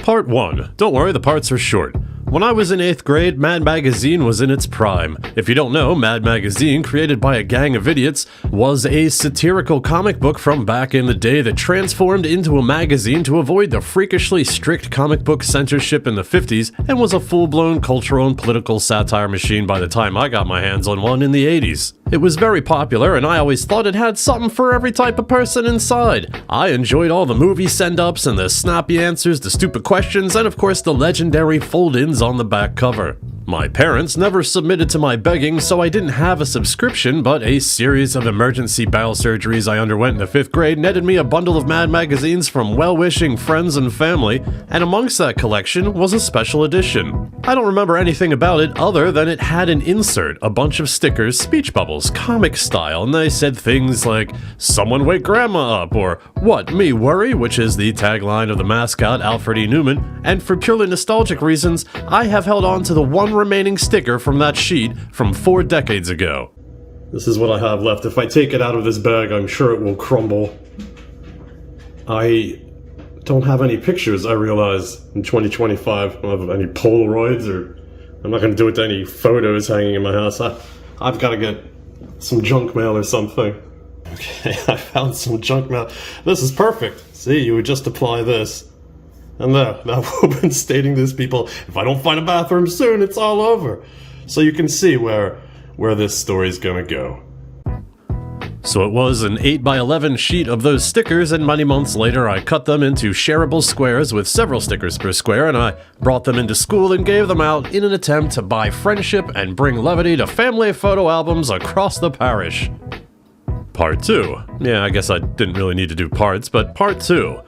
Part 1. Don't worry, the parts are short. When I was in 8th grade, Mad Magazine was in its prime. If you don't know, Mad Magazine, created by a gang of idiots, was a satirical comic book from back in the day that transformed into a magazine to avoid the freakishly strict comic book censorship in the 50s and was a full-blown cultural and political satire machine by the time I got my hands on one in the 80s. It was very popular, and I always thought it had something for every type of person inside. I enjoyed all the movie send-ups and the snappy answers to stupid questions, and of course the legendary fold-ins on the back cover. My parents never submitted to my begging, so I didn't have a subscription, but a series of emergency bowel surgeries I underwent in the 5th grade netted me a bundle of Mad magazines from well-wishing friends and family, and amongst that collection was a special edition. I don't remember anything about it other than it had an insert, a bunch of stickers, speech bubbles, comic style, and they said things like, "Someone wake grandma up," or "What, me worry?" which is the tagline of the mascot, Alfred E. Newman, and for purely nostalgic reasons, I have held on to the one remaining sticker from that sheet from 4 decades ago. This is what I have left. If I take it out of this bag, I'm sure it will crumble. I don't have any pictures, I realize, in 2025. I don't have any Polaroids, or I'm not going to do it to any photos hanging in my house. I've got to get some junk mail or something. Okay, I found some junk mail. This is perfect. See, you would just apply this. And there, that woman stating this, people, if I don't find a bathroom soon, it's all over. So you can see where this story's gonna go. So it was an 8x11 sheet of those stickers, and many months later I cut them into shareable squares with several stickers per square, and I brought them into school and gave them out in an attempt to buy friendship and bring levity to family photo albums across the parish. Part 2. Yeah, I guess I didn't really need to do parts, but Part 2.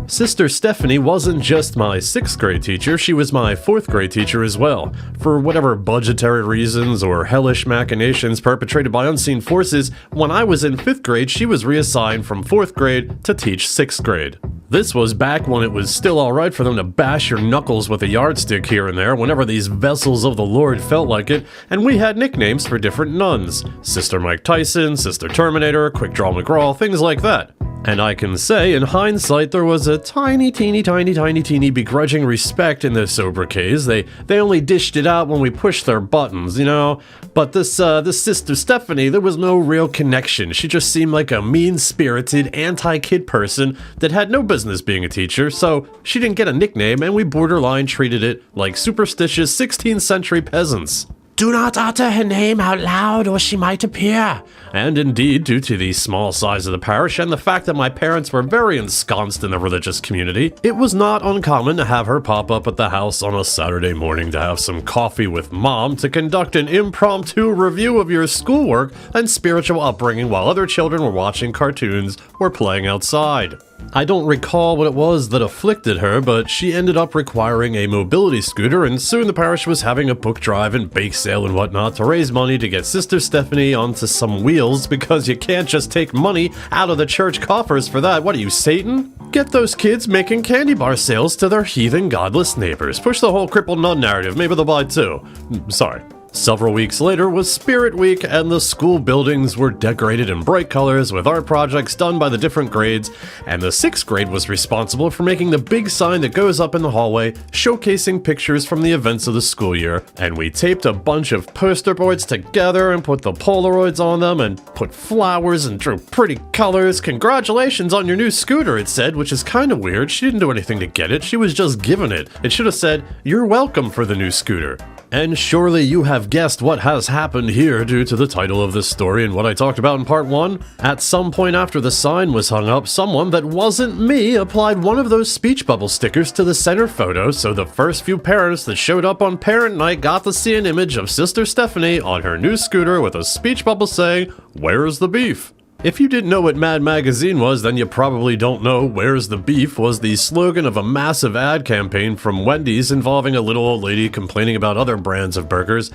Sister Stephanie wasn't just my 6th grade teacher, she was my 4th grade teacher as well. For whatever budgetary reasons or hellish machinations perpetrated by unseen forces, when I was in 5th grade, she was reassigned from 4th grade to teach 6th grade. This was back when it was still alright for them to bash your knuckles with a yardstick here and there whenever these vessels of the Lord felt like it, and we had nicknames for different nuns. Sister Mike Tyson, Sister Terminator, Quick Draw McGraw, things like that. And I can say, in hindsight, there was a tiny begrudging respect in this sobriquets. They only dished it out when we pushed their buttons, you know? But this Sister Stephanie, there was no real connection. She just seemed like a mean-spirited, anti-kid person that had no business being a teacher, so she didn't get a nickname, and we borderline treated it like superstitious 16th century peasants. "Do not utter her name out loud, or she might appear." And indeed, due to the small size of the parish and the fact that my parents were very ensconced in the religious community, it was not uncommon to have her pop up at the house on a Saturday morning to have some coffee with Mom to conduct an impromptu review of your schoolwork and spiritual upbringing while other children were watching cartoons or playing outside. I don't recall what it was that afflicted her, but she ended up requiring a mobility scooter, and soon the parish was having a book drive and bake sale and whatnot to raise money to get Sister Stephanie onto some wheels, because you can't just take money out of the church coffers for that. What are you, Satan? Get those kids making candy bar sales to their heathen godless neighbors. Push the whole crippled nun narrative, maybe they'll buy too. Sorry. Several weeks later was Spirit Week, and the school buildings were decorated in bright colors with art projects done by the different grades, and the 6th grade was responsible for making the big sign that goes up in the hallway showcasing pictures from the events of the school year, and we taped a bunch of poster boards together and put the Polaroids on them and put flowers and drew pretty colors. "Congratulations on your new scooter," it said, which is kind of weird. She didn't do anything to get it, she was just given it. It should have said, "You're welcome for the new scooter." And surely you have guessed what has happened here due to the title of this story and what I talked about in Part 1. At some point after the sign was hung up, someone that wasn't me applied one of those speech bubble stickers to the center photo, so the first few parents that showed up on parent night got to see an image of Sister Stephanie on her new scooter with a speech bubble saying, "Where's the beef?" If you didn't know what Mad Magazine was, then you probably don't know "Where's the Beef" was the slogan of a massive ad campaign from Wendy's involving a little old lady complaining about other brands of burgers.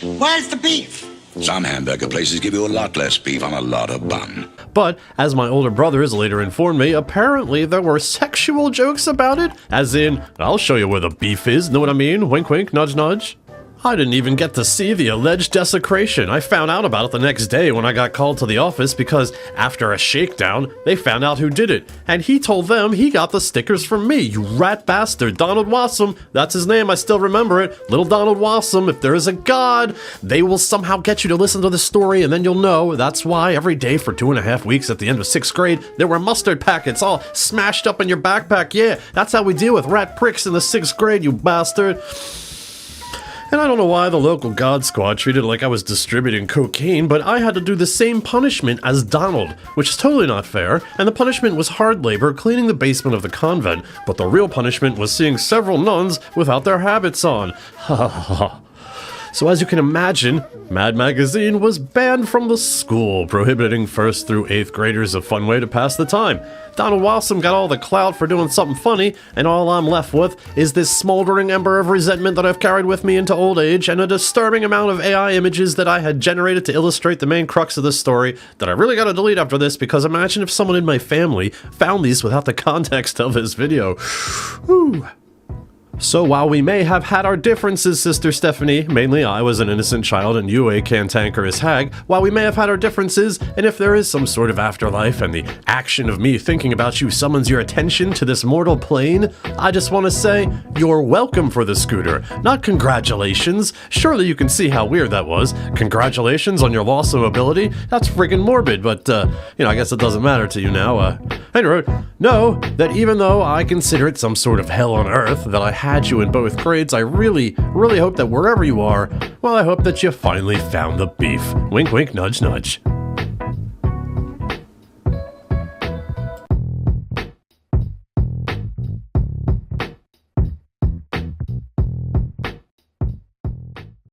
"Where's the beef?" Some hamburger places give you a lot less beef on a lot of bun. But, as my older brothers later informed me, apparently there were sexual jokes about it, as in, "I'll show you where the beef is, know what I mean? Wink wink, nudge nudge." I didn't even get to see the alleged desecration. I found out about it the next day when I got called to the office because after a shakedown, they found out who did it. And he told them he got the stickers from me, you rat bastard. Donald Wassum, that's his name, I still remember it. Little Donald Wassum, if there is a God, they will somehow get you to listen to the story and then you'll know. That's why every day for 2.5 weeks at the end of 6th grade, there were mustard packets all smashed up in your backpack. Yeah, that's how we deal with rat pricks in the 6th grade, you bastard. And I don't know why the local God Squad treated it like I was distributing cocaine, but I had to do the same punishment as Donald, which is totally not fair, and the punishment was hard labor cleaning the basement of the convent, but the real punishment was seeing several nuns without their habits on. Ha ha ha. So as you can imagine, Mad Magazine was banned from the school, prohibiting 1st through 8th graders a fun way to pass the time. Donald Wassum got all the clout for doing something funny, and all I'm left with is this smoldering ember of resentment that I've carried with me into old age, and a disturbing amount of AI images that I had generated to illustrate the main crux of this story that I really gotta delete after this, because imagine if someone in my family found these without the context of this video. Whew. So while we may have had our differences, Sister Stephanie, mainly I was an innocent child and you a cantankerous hag, while we may have had our differences, and if there is some sort of afterlife and the action of me thinking about you summons your attention to this mortal plane, I just want to say, you're welcome for the scooter, not congratulations. Surely you can see how weird that was. Congratulations on your loss of mobility? That's friggin' morbid, but, I guess it doesn't matter to you now. Anyway, know that even though I consider it some sort of hell on earth that I had you in both grades, I really, really hope that wherever you are, well, I hope that you finally found the beef. Wink, wink, nudge, nudge.